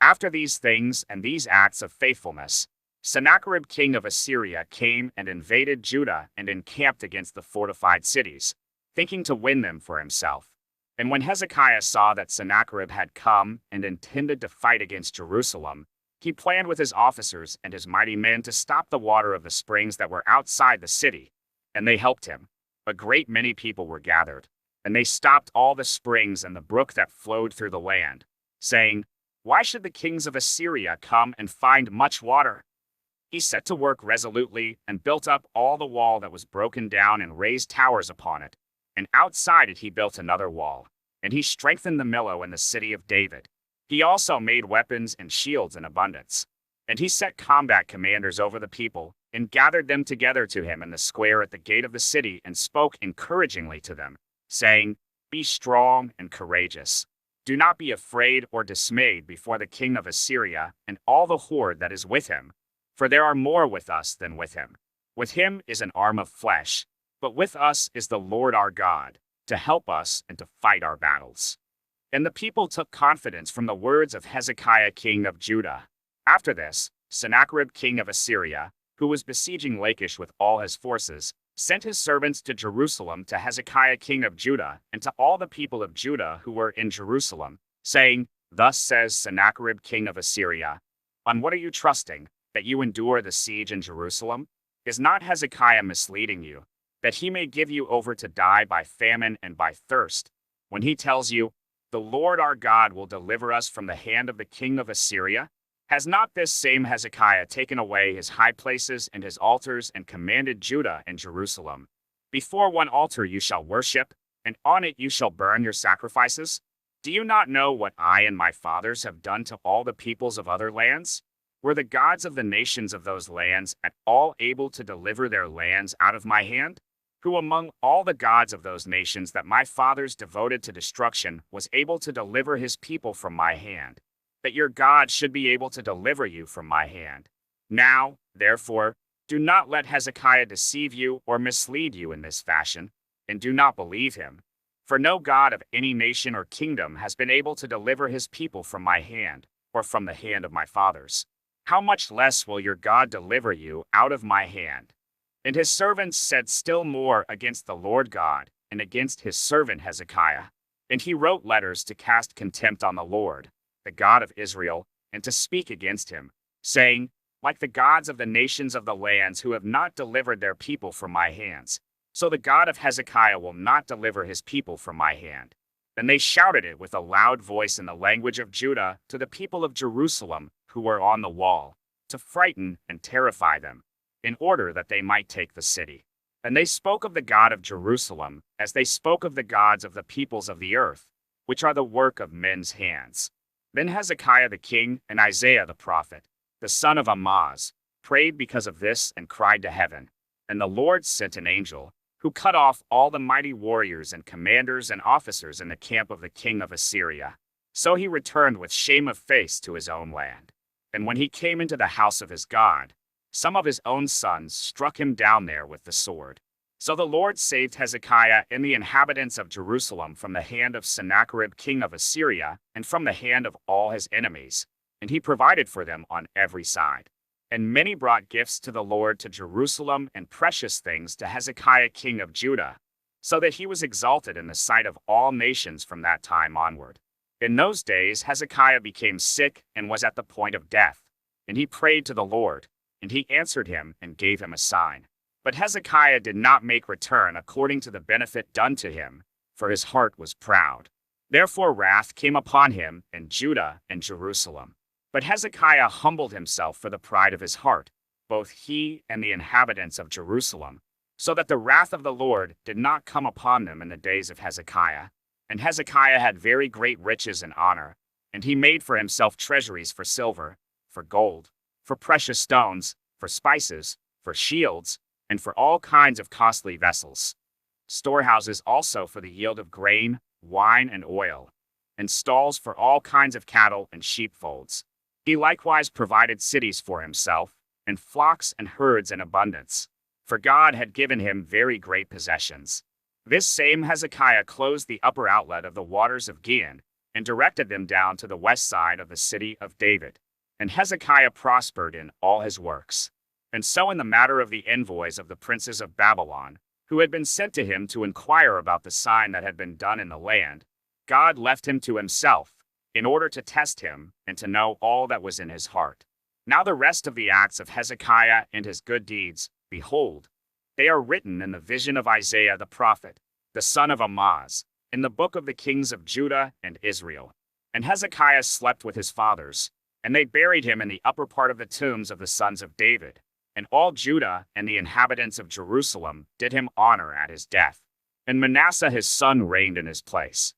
After these things and these acts of faithfulness, Sennacherib king of Assyria came and invaded Judah and encamped against the fortified cities, thinking to win them for himself. And when Hezekiah saw that Sennacherib had come and intended to fight against Jerusalem, he planned with his officers and his mighty men to stop the water of the springs that were outside the city, and they helped him. A great many people were gathered, and they stopped all the springs and the brook that flowed through the land, saying, "Why should the kings of Assyria come and find much water?" He set to work resolutely and built up all the wall that was broken down and raised towers upon it, and outside it he built another wall, and he strengthened the Millo in the city of David. He also made weapons and shields in abundance, and he set combat commanders over the people, and gathered them together to him in the square at the gate of the city, and spoke encouragingly to them, saying, "Be strong and courageous. Do not be afraid or dismayed before the king of Assyria and all the horde that is with him, for there are more with us than with him. With him is an arm of flesh, but with us is the Lord our God, to help us and to fight our battles." And the people took confidence from the words of Hezekiah king of Judah. After this, Sennacherib king of Assyria, who was besieging Lachish with all his forces, sent his servants to Jerusalem to Hezekiah king of Judah and to all the people of Judah who were in Jerusalem, saying, "Thus says Sennacherib king of Assyria, on what are you trusting, that you endure the siege in Jerusalem? Is not Hezekiah misleading you, that he may give you over to die by famine and by thirst, when he tells you, 'The Lord our God will deliver us from the hand of the king of Assyria'? Has not this same Hezekiah taken away his high places and his altars and commanded Judah and Jerusalem, 'Before one altar you shall worship, and on it you shall burn your sacrifices'? Do you not know what I and my fathers have done to all the peoples of other lands? Were the gods of the nations of those lands at all able to deliver their lands out of my hand? Who among all the gods of those nations that my fathers devoted to destruction was able to deliver his people from my hand, that your God should be able to deliver you from my hand? Now, therefore, do not let Hezekiah deceive you or mislead you in this fashion, and do not believe him. For no God of any nation or kingdom has been able to deliver his people from my hand, or from the hand of my fathers. How much less will your God deliver you out of my hand?" And his servants said still more against the Lord God, and against his servant Hezekiah. And he wrote letters to cast contempt on the Lord, the God of Israel, and to speak against him, saying, "Like the gods of the nations of the lands who have not delivered their people from my hands, so the God of Hezekiah will not deliver his people from my hand." Then they shouted it with a loud voice in the language of Judah to the people of Jerusalem who were on the wall, to frighten and terrify them, in order that they might take the city. And they spoke of the God of Jerusalem as they spoke of the gods of the peoples of the earth, which are the work of men's hands. Then Hezekiah the king and Isaiah the prophet, the son of Amoz, prayed because of this and cried to heaven. And the Lord sent an angel, who cut off all the mighty warriors and commanders and officers in the camp of the king of Assyria. So he returned with shame of face to his own land. And when he came into the house of his God, some of his own sons struck him down there with the sword. So the Lord saved Hezekiah and the inhabitants of Jerusalem from the hand of Sennacherib king of Assyria, and from the hand of all his enemies, and he provided for them on every side. And many brought gifts to the Lord to Jerusalem and precious things to Hezekiah king of Judah, so that he was exalted in the sight of all nations from that time onward. In those days Hezekiah became sick and was at the point of death, and he prayed to the Lord, and he answered him and gave him a sign. But Hezekiah did not make return according to the benefit done to him, for his heart was proud. Therefore wrath came upon him and Judah and Jerusalem. But Hezekiah humbled himself for the pride of his heart, both he and the inhabitants of Jerusalem, so that the wrath of the Lord did not come upon them in the days of Hezekiah. And Hezekiah had very great riches and honor, and he made for himself treasuries for silver, for gold, for precious stones, for spices, for shields, and for all kinds of costly vessels. Storehouses also for the yield of grain, wine, and oil, and stalls for all kinds of cattle and sheepfolds. He likewise provided cities for himself, and flocks and herds in abundance, for God had given him very great possessions. This same Hezekiah closed the upper outlet of the waters of Gihon, and directed them down to the west side of the city of David. And Hezekiah prospered in all his works. And so in the matter of the envoys of the princes of Babylon, who had been sent to him to inquire about the sign that had been done in the land, God left him to himself, in order to test him and to know all that was in his heart. Now the rest of the acts of Hezekiah and his good deeds, behold, they are written in the vision of Isaiah the prophet, the son of Amoz, in the book of the kings of Judah and Israel. And Hezekiah slept with his fathers, and they buried him in the upper part of the tombs of the sons of David. And all Judah and the inhabitants of Jerusalem did him honor at his death. And Manasseh his son reigned in his place.